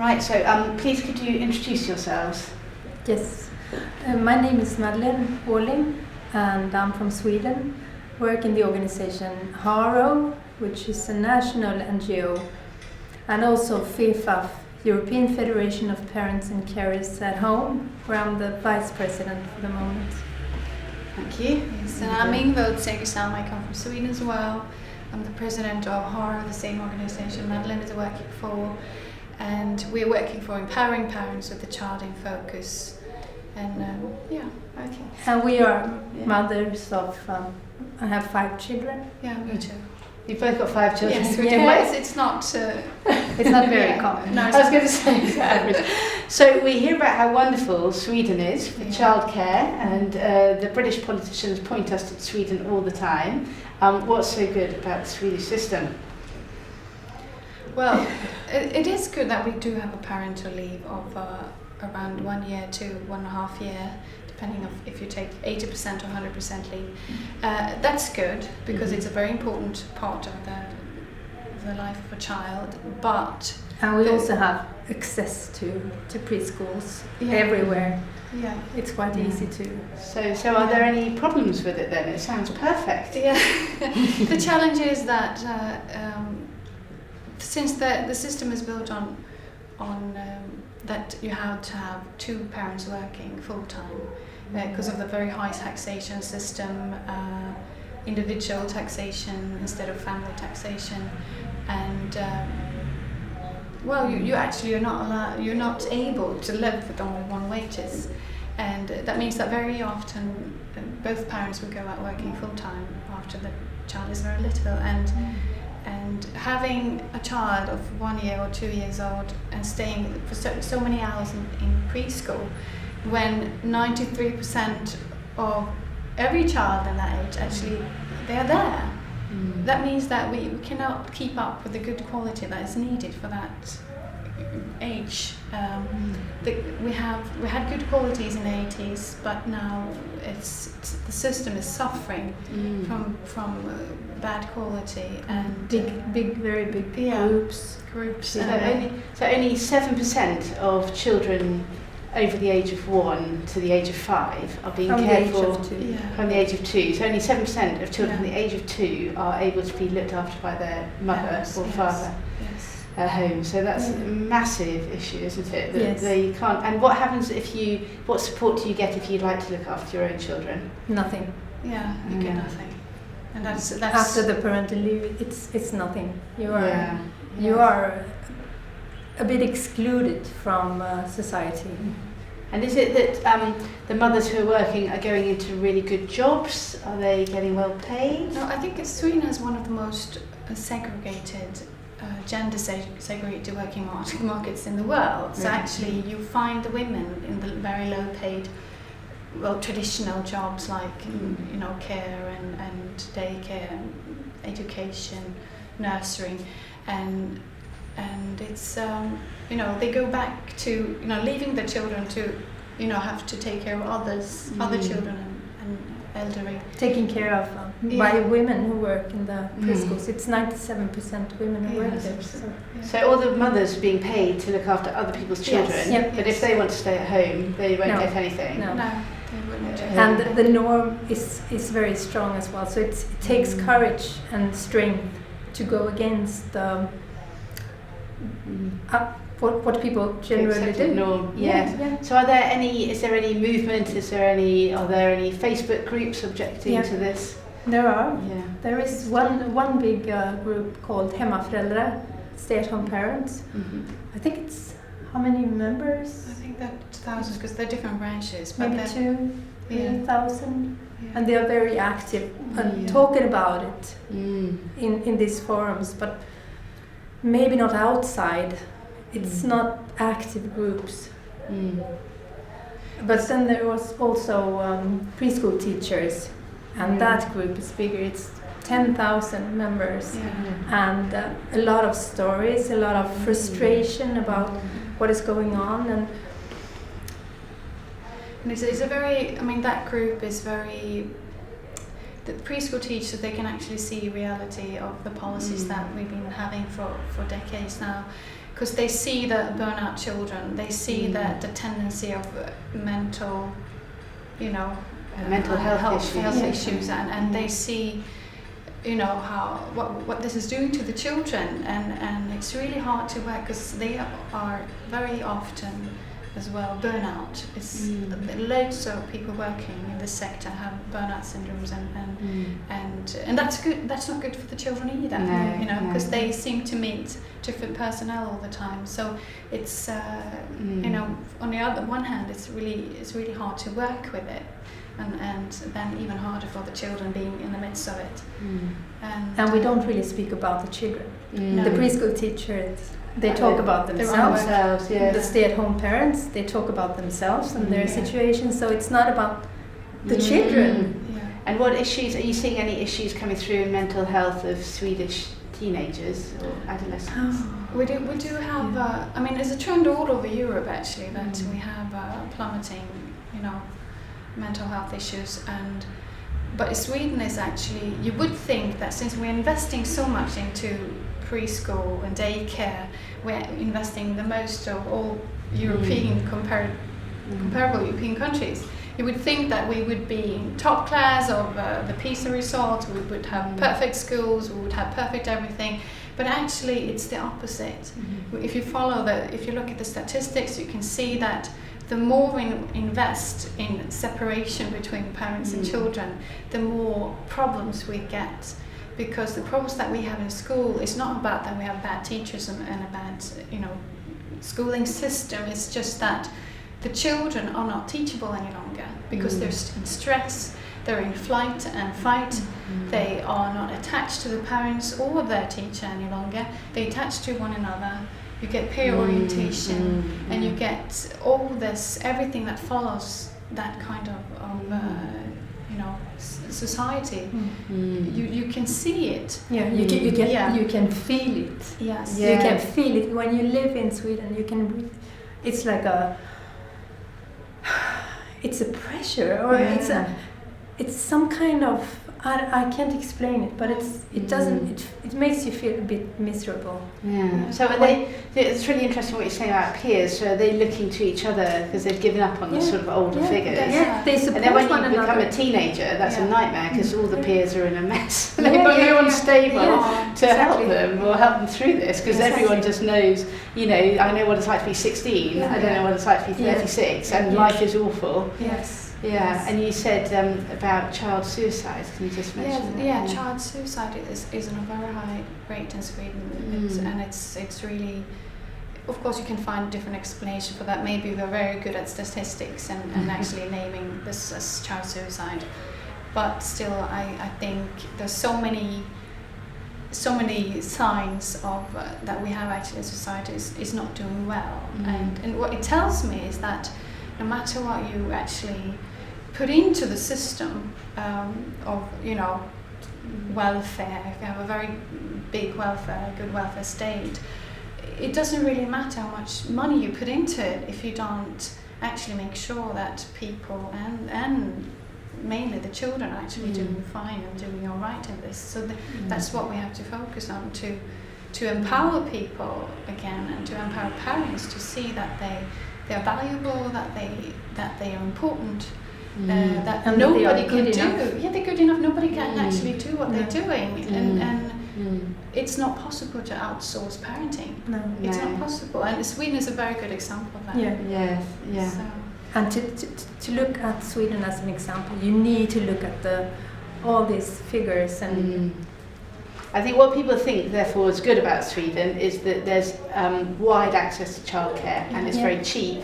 Right, so please could you introduce yourselves? Yes, my name is Madeleine Wallin and I'm from Sweden. Work in the organization HARO, which is a national NGO, and also FEFAF, European Federation of Parents and Carers at Home, where I'm the vice president for the moment. Thank you. Yes, and I'm Ingvild Segersam. I come from Sweden as well. I'm the president of HARO, the same organization Madeleine is working for. And we're working for empowering parents with the child in focus. And Okay. And we are mothers of, I have 5 children. Yeah, me too. You've both got 5 children. Yes, we do. But it's not. It's not very common. No, I was going to say it's average. So we hear about how wonderful Sweden is for childcare, and the British politicians point us to Sweden all the time. What's so good about the Swedish system? Well, it is good that we do have a parental leave of around 1 year to 1.5 years, depending on if you take 80% or 100% leave. That's good because it's a very important part of the life of a child. But and we also have access to preschools everywhere. Yeah, it's quite easy to. So are there any problems with it then? It sounds perfect. Yeah, the challenge is that since the system is built on that you have to have 2 parents working full time because of the very high taxation system, individual taxation instead of family taxation, and you're not able to live with only one wages, and that means that very often both parents will go out working full time after the child is very little, and having a child of 1 year or 2 years old and staying for so many hours in preschool, when 93% of every child in that age actually they are there. That means that we cannot keep up with the good quality that is needed for that age. We had good qualities in the 80s, but now the system is suffering from bad quality and very big groups. So only 7% of children over the age of 1 to the age of 5 are being cared for from the age of 2. So only 7% of children from the age of 2 are able to be looked after by their mother or father at home. So that's a massive issue, isn't it? That they can't. And what happens what support do you get if you'd like to look after your own children? Nothing. Yeah, you get nothing. And that's after the parental leave, it's nothing. You are a bit excluded from society. And is it that the mothers who are working are going into really good jobs? Are they getting well paid? No, I think Sweden has one of the most segregated, gender segregated working markets in the world. So actually you find the women in the very low paid, traditional jobs like care and daycare, education, nursery, and it's they go back to leaving the children to have to take care of other children and elderly. Taken care of by women who work in the preschools. It's 97% women who work there. So all the mothers are being paid to look after other people's children, but if they want to stay at home, they won't get anything. No, they wouldn't. And the norm is very strong as well. So it takes courage and strength to go against what people generally do. Norm. So is there any movement? Are there any Facebook groups objecting to this? There are. There is one big group called Hemmaföräldrar, stay-at-home parents. I think it's how many members? I think that's thousands because they're different branches. Maybe 2,000. And they are very active and talking about it in these forums, but maybe not outside. It's not active groups. But then there was also preschool teachers, and that group is bigger. It's 10,000 members, and a lot of stories, a lot of frustration about what is going on, and it's a very. That group is very. The preschool teachers, they can actually see reality of the policies that we've been having for decades now. because they see the burnout children, they see that the tendency of mental, mental health issues, and they see, how what this is doing to the children, and it's really hard to work because they are very often as well burnout. It's loads of people working in this sector have burnout syndromes, and that's good. That's not good for the children either, because they seem to meet different personnel all the time. So it's on the other one hand, it's really hard to work with it. And then even harder for the children being in the midst of it. And we don't really speak about the children. The preschool teachers, they talk about themselves. The stay-at-home parents, they talk about themselves and their situation. So it's not about the children. And what issues, are you seeing any issues coming through in mental health of Swedish teenagers or adolescents? We do have, it's a trend all over Europe actually, that we have plummeting, mental health issues, but Sweden is actually, you would think that since we're investing so much into preschool and daycare, we're investing the most of all European comparable European countries, you would think that we would be in top class of the PISA results, we would have perfect schools, we would have perfect everything, but actually it's the opposite. If you look at the statistics, you can see that the more we invest in separation between parents and children, the more problems we get. Because the problems that we have in school is not about that we have bad teachers and a bad, schooling system. It's just that the children are not teachable any longer because they're in stress, they're in flight and fight. They are not attached to the parents or their teacher any longer. They attach to one another. You get peer orientation, and you get all this, everything that follows that kind of society. You can see it. You can feel it. Yes. You can feel it when you live in Sweden. You can. It's like it's a pressure, or it's some kind of. I can't explain it, but it makes you feel a bit miserable. So it's really interesting what you're saying about peers. So are they looking to each other because they've given up on the sort of older figures? They support and then when one you become another. A teenager, that's a nightmare because all the peers are in a mess. They've got no one stable to help them or help them through this because everyone just knows, I know what it's like to be 16, I don't know what it's like to be 36, and life is awful. Yeah, and you said about child suicide. Can you just mention that? Child suicide is on a very high rate in Sweden, and it's really, of course, you can find different explanation for that. Maybe we're very good at statistics and actually naming this as child suicide, but still, I think there's so many signs of that we have actually in society is not doing well, and what it tells me is that no matter what you actually put into the system of welfare, if you have a very big welfare, good welfare state, it doesn't really matter how much money you put into it if you don't actually make sure that people and mainly the children are actually doing fine and doing all right in this. So that's what we have to focus on, to empower people again, and to empower parents to see that they are valuable, that they are important. That and nobody can do. Enough. Yeah, they're good enough. Nobody can actually do what they're doing, and it's not possible to outsource parenting. It's not possible. And Sweden is a very good example of that. So. And to look at Sweden as an example, you need to look at all these figures and. I think what people think, therefore, is good about Sweden is that there's wide access to childcare and it's very cheap.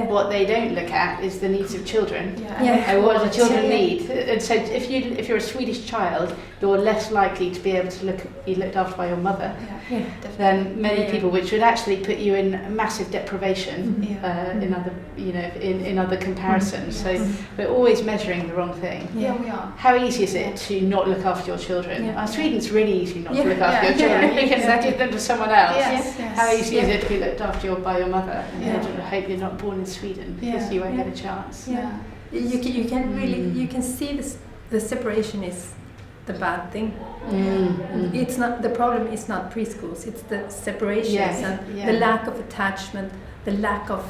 What they don't look at is the needs of children and what the children need. And so if you're a Swedish child, you're less likely to be able to be looked after by your mother than many people, which would actually put you in massive deprivation in other comparisons. So we're always measuring the wrong thing. Yeah, we are. How easy is it to not look after your children? Sweden's really easy not to look after your children. You can give them to someone else. How easy is it to be looked after by your mother? I hope you're not born in Sweden because you won't get a chance. You can really, you can see this, the separation is the bad thing. Mm. It's not the problem. Is not preschools. It's the separations and the lack of attachment, the lack of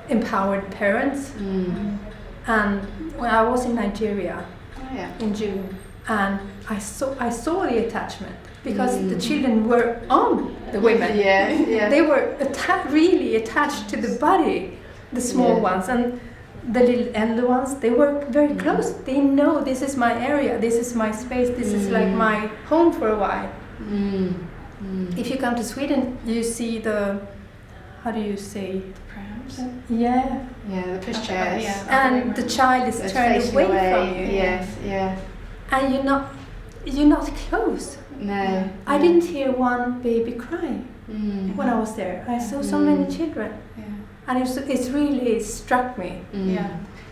empowered parents. Mm. And when I was in Nigeria in June, and I saw the attachment because the children were on the women. They were really attached to the body, the small ones, and the little elder ones. They were very close. They know this is my area, this is my space, this is like my home for a while. If you come to Sweden, you see the, how do you say? Prams. Yeah, the pushchairs. And the child is turned away from you. Yes. And you're not close. No. I didn't hear one baby cry when I was there. I saw so many children, and it's really struck me.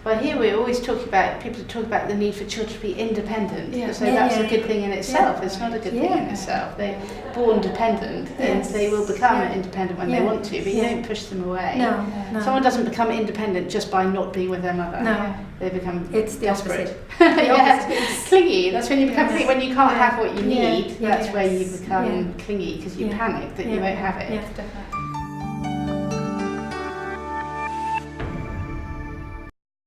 Well, here we always people talk about the need for children to be independent. So that's a good thing in itself. It's not a good thing in itself. They're born dependent, and they will become independent when they want to, but you don't push them away. No. Someone doesn't become independent just by not being with their mother. No. They become It's the desperate. opposite. Clingy. That's when you become clingy. When you can't have what you need, that's where you become Yeah. clingy because you panic that you won't have it. Yeah. Definitely.